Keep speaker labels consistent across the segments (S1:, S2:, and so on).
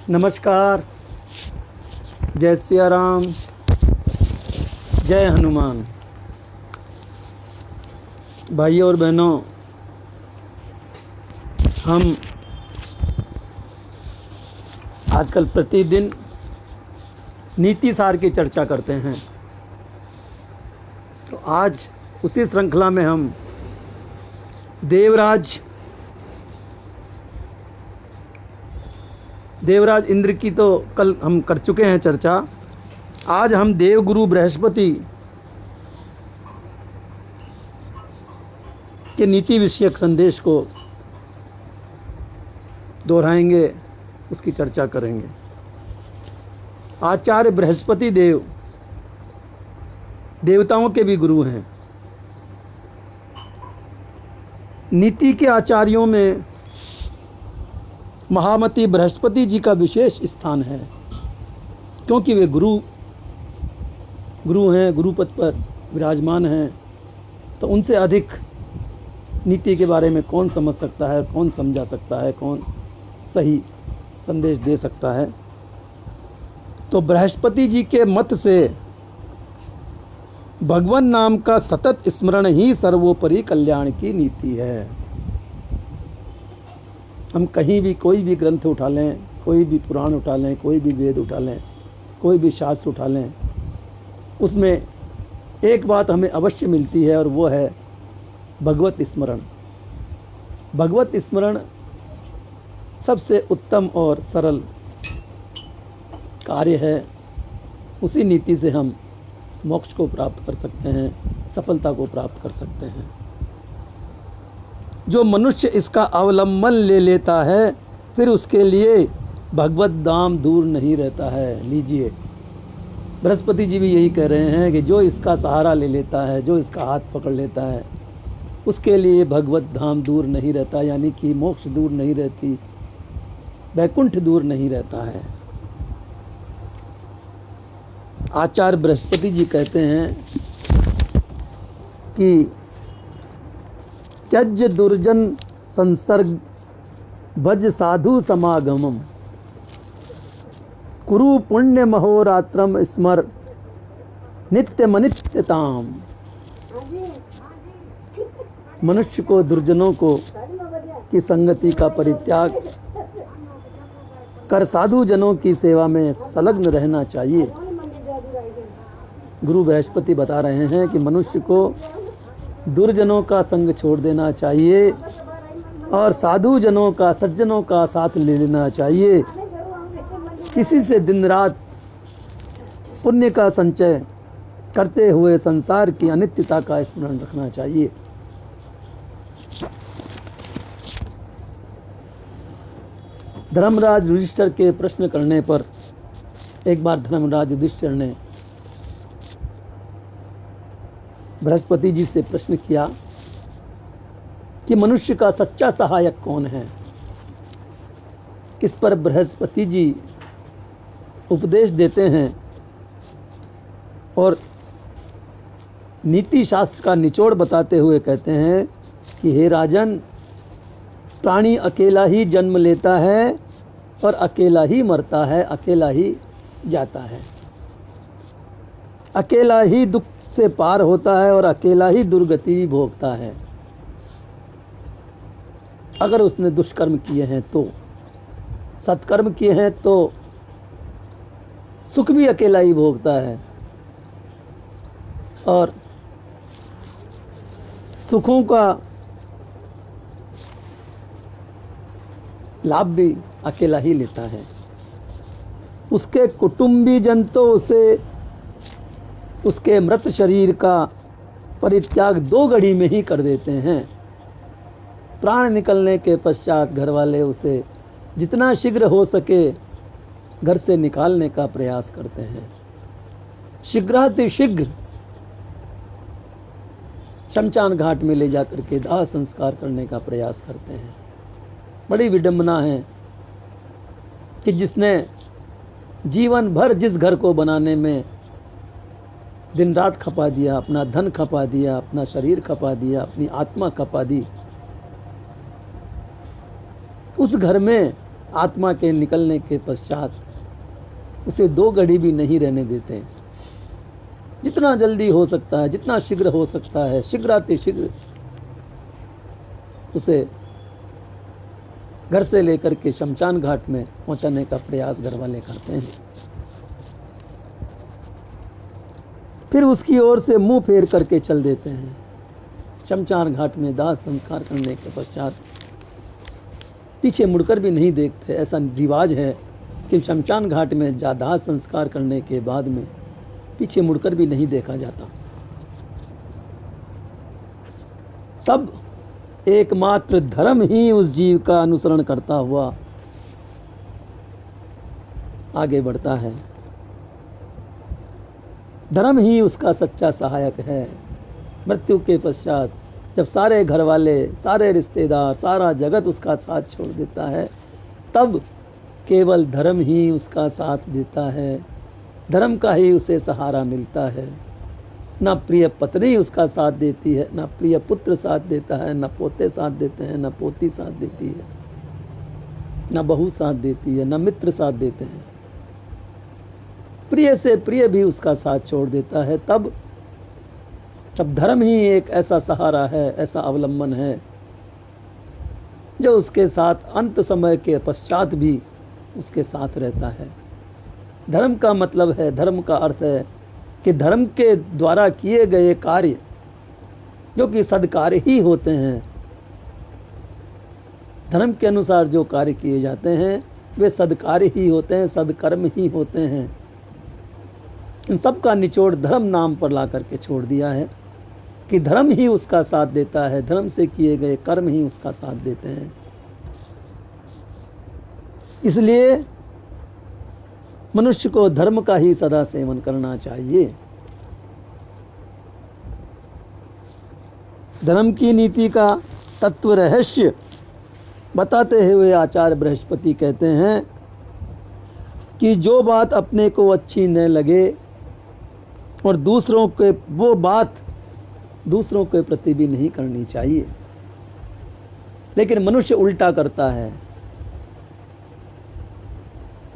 S1: नमस्कार। जय सिया राम, जय हनुमान। भाइयों और बहनों, हम आजकल प्रतिदिन नीति सार की चर्चा करते हैं। तो आज उसी श्रृंखला में हम देवराज इंद्र की तो कल हम कर चुके हैं चर्चा। आज हम देवगुरु बृहस्पति के नीति विषयक संदेश को दोहराएंगे, उसकी चर्चा करेंगे। आचार्य बृहस्पति देव देवताओं के भी गुरु हैं। नीति के आचार्यों में महामती बृहस्पति जी का विशेष स्थान है, क्योंकि वे गुरु हैं, गुरुपद पर विराजमान हैं। तो उनसे अधिक नीति के बारे में कौन समझ सकता है, कौन समझा सकता है, कौन सही संदेश दे सकता है। तो बृहस्पति जी के मत से भगवान नाम का सतत स्मरण ही सर्वोपरि कल्याण की नीति है। हम कहीं भी कोई भी ग्रंथ उठा लें, कोई भी पुराण उठा लें, कोई भी वेद उठा लें, कोई भी शास्त्र उठा लें, उसमें एक बात हमें अवश्य मिलती है, और वो है भगवत स्मरण। भगवत स्मरण सबसे उत्तम और सरल कार्य है। उसी नीति से हम मोक्ष को प्राप्त कर सकते हैं, सफलता को प्राप्त कर सकते हैं। जो मनुष्य इसका अवलंबन ले लेता है, फिर उसके लिए भगवत धाम दूर नहीं रहता है। लीजिए, बृहस्पति जी भी यही कह रहे हैं कि जो इसका सहारा ले लेता है, जो इसका हाथ पकड़ लेता है, उसके लिए भगवत धाम दूर नहीं रहता, यानी कि मोक्ष दूर नहीं रहती, वैकुंठ दूर नहीं रहता है। आचार्य बृहस्पति जी कहते हैं कि त्यज दुर्जन संसर्ग भज साधु समागमम कुरु पुण्य महोरात्रम स्मर नित्यमनित्यताम। मनुष्य को दुर्जनों को की संगति का परित्याग कर साधु जनों की सेवा में संलग्न रहना चाहिए। गुरु बृहस्पति बता रहे हैं कि मनुष्य को दुर्जनों का संग छोड़ देना चाहिए और साधु जनों का, सज्जनों का साथ ले लेना चाहिए। किसी से दिन रात पुण्य का संचय करते हुए संसार की अनित्यता का स्मरण रखना चाहिए। धर्मराज युधिष्ठिर के प्रश्न करने पर एक बार धर्मराज युधिष्ठिर ने बृहस्पति जी से प्रश्न किया कि मनुष्य का सच्चा सहायक कौन है। इस पर बृहस्पति जी उपदेश देते हैं और नीति शास्त्र का निचोड़ बताते हुए कहते हैं कि हे राजन, प्राणी अकेला ही जन्म लेता है और अकेला ही मरता है, अकेला ही जाता है, अकेला ही दुख से पार होता है और अकेला ही दुर्गति भी भोगता है। अगर उसने दुष्कर्म किए हैं तो, सत्कर्म किए हैं तो सुख भी अकेला ही भोगता है और सुखों का लाभ भी अकेला ही लेता है। उसके कुटुंबी जन तो उसे उसके मृत शरीर का परित्याग 2 घड़ी में ही कर देते हैं। प्राण निकलने के पश्चात घर वाले उसे जितना शीघ्र हो सके घर से निकालने का प्रयास करते हैं। शीघ्रातिशीघ्र शमशान घाट में ले जाकर के दाह संस्कार करने का प्रयास करते हैं। बड़ी विडंबना है कि जिसने जीवन भर जिस घर को बनाने में दिन रात खपा दिया, अपना धन खपा दिया, अपना शरीर खपा दिया, अपनी आत्मा खपा दी, उस घर में आत्मा के निकलने के पश्चात उसे 2 घड़ी भी नहीं रहने देते। जितना जल्दी हो सकता है, जितना शीघ्र हो सकता है, शीघ्रातिशीघ्र उसे घर से लेकर के शमशान घाट में पहुंचाने का प्रयास घर वाले करते हैं। फिर उसकी ओर से मुंह फेर करके चल देते हैं। शमशान घाट में दाह संस्कार करने के पश्चात पीछे मुड़कर भी नहीं देखते। ऐसा रिवाज है कि शमशान घाट में दाह संस्कार करने के बाद में पीछे मुड़कर भी नहीं देखा जाता। तब एकमात्र धर्म ही उस जीव का अनुसरण करता हुआ आगे बढ़ता है। धर्म ही उसका सच्चा सहायक है। मृत्यु के पश्चात जब सारे घर वाले, सारे रिश्तेदार, सारा जगत उसका साथ छोड़ देता है, तब केवल धर्म ही उसका साथ देता है। धर्म का ही उसे सहारा मिलता है। ना प्रिय पत्नी उसका साथ देती है, ना प्रिय पुत्र साथ देता है, ना पोते साथ देते हैं, ना पोती साथ देती है, ना बहू साथ देती है, ना मित्र साथ देते हैं। प्रिय से प्रिय भी उसका साथ छोड़ देता है। तब धर्म ही एक ऐसा सहारा है, ऐसा अवलंबन है जो उसके साथ अंत समय के पश्चात भी उसके साथ रहता है। धर्म का मतलब है, धर्म का अर्थ है कि धर्म के द्वारा किए गए कार्य जो कि सद्कार्य ही होते हैं, धर्म के अनुसार जो कार्य किए जाते हैं वे सद्कार्य ही होते हैं, सद्कर्म ही होते हैं। इन सब का निचोड़ धर्म नाम पर ला करके छोड़ दिया है कि धर्म ही उसका साथ देता है, धर्म से किए गए कर्म ही उसका साथ देते हैं। इसलिए मनुष्य को धर्म का ही सदा सेवन करना चाहिए। धर्म की नीति का तत्व रहस्य बताते हुए आचार्य बृहस्पति कहते हैं कि जो बात अपने को अच्छी न लगे और दूसरों के वो बात दूसरों के प्रति भी नहीं करनी चाहिए। लेकिन मनुष्य उल्टा करता है।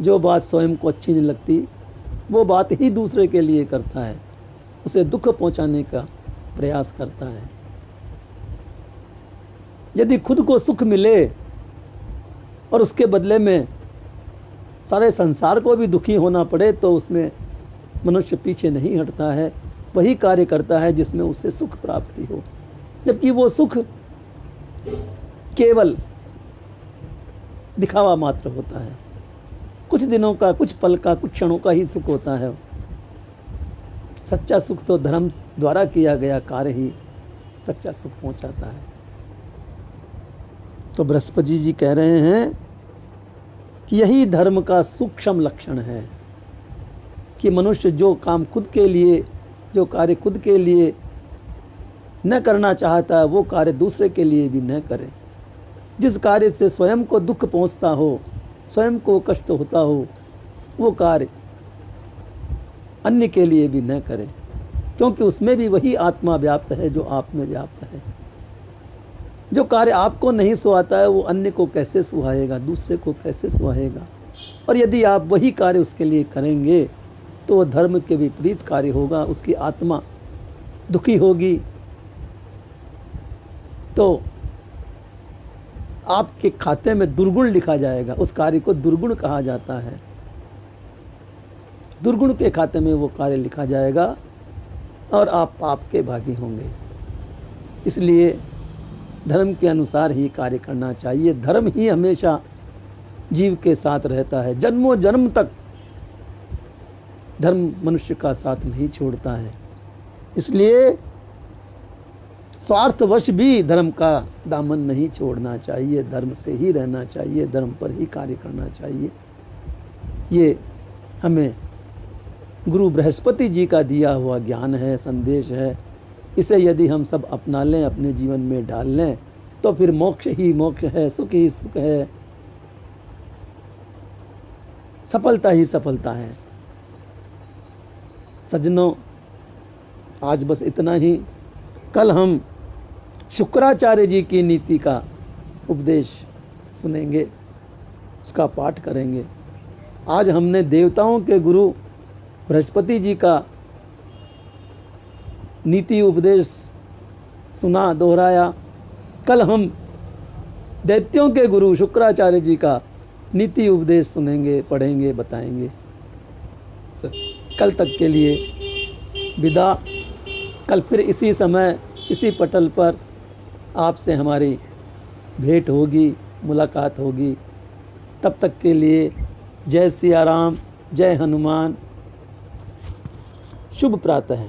S1: जो बात स्वयं को अच्छी नहीं लगती वो बात ही दूसरे के लिए करता है, उसे दुख पहुंचाने का प्रयास करता है। यदि खुद को सुख मिले और उसके बदले में सारे संसार को भी दुखी होना पड़े तो उसमें मनुष्य पीछे नहीं हटता है, वही कार्य करता है जिसमें उसे सुख प्राप्ति हो। जबकि वो सुख केवल दिखावा मात्र होता है, कुछ दिनों का, कुछ पल का, कुछ क्षणों का ही सुख होता है। सच्चा सुख तो धर्म द्वारा किया गया कार्य ही सच्चा सुख पहुंचाता है। तो बृहस्पति जी कह रहे हैं कि यही धर्म का सूक्ष्म लक्षण है कि मनुष्य जो काम खुद के लिए, जो कार्य खुद के लिए न करना चाहता है वो कार्य दूसरे के लिए भी न करे। जिस कार्य से स्वयं को दुख पहुंचता हो, स्वयं को कष्ट होता हो, वो कार्य अन्य के लिए भी न करे, क्योंकि उसमें भी वही आत्मा व्याप्त है जो आप में व्याप्त है। जो कार्य आपको नहीं सुहाता है वो अन्य को कैसे सुहाएगा, दूसरे को कैसे सुहाएगा। और यदि आप वही कार्य उसके लिए करेंगे तो वो धर्म के विपरीत कार्य होगा, उसकी आत्मा दुखी होगी, तो आपके खाते में दुर्गुण लिखा जाएगा। उस कार्य को दुर्गुण कहा जाता है। दुर्गुण के खाते में वो कार्य लिखा जाएगा और आप पाप के भागी होंगे। इसलिए धर्म के अनुसार ही कार्य करना चाहिए। धर्म ही हमेशा जीव के साथ रहता है, जन्मों जन्म तक धर्म मनुष्य का साथ नहीं छोड़ता है। इसलिए स्वार्थवश भी धर्म का दामन नहीं छोड़ना चाहिए, धर्म से ही रहना चाहिए, धर्म पर ही कार्य करना चाहिए। ये हमें गुरु बृहस्पति जी का दिया हुआ ज्ञान है, संदेश है। इसे यदि हम सब अपना लें, अपने जीवन में डाल लें, तो फिर मोक्ष ही मोक्ष है, सुख ही सुख है, सफलता ही सफलता है। सज्जनों, आज बस इतना ही। कल हम शुक्राचार्य जी की नीति का उपदेश सुनेंगे। उसका पाठ करेंगे। आज हमने देवताओं के गुरु बृहस्पति जी का नीति उपदेश सुना, दोहराया। कल हम दैत्यों के गुरु शुक्राचार्य जी का नीति उपदेश सुनेंगे, पढ़ेंगे, बताएंगे। कल तक के लिए विदा। कल फिर इसी समय इसी पटल पर आपसे हमारी भेंट होगी, मुलाकात होगी। तब तक के लिए जय सिया राम, जय हनुमान। शुभ प्रातः।